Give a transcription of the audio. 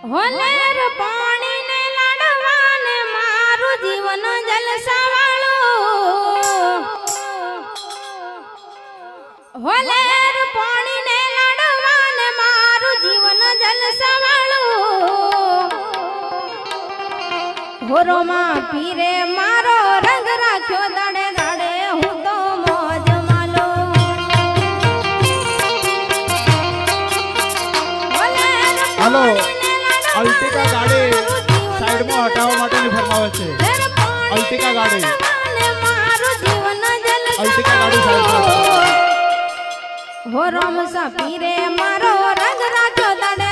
હોલેર પાણી ને લાડવાને મારું જીવન જલસાવાળું હોલેર પાણી ને લાડવાને મારું જીવન જલસાવાળું હોરોમાં પીરે મારો રંગ રાખ્યો દાડે દાડે હું તો મોજ માલો હાલો અલ્ટિકા ગાડી સાઈડમાં હટાવવા માટેની ફરમાવે છે અલ્ટિકા ગાડી અલ્ટિકા ગાડી સાઈડમાં હો રામ સા પીરે મારો રંગ રાખ્યો દાડે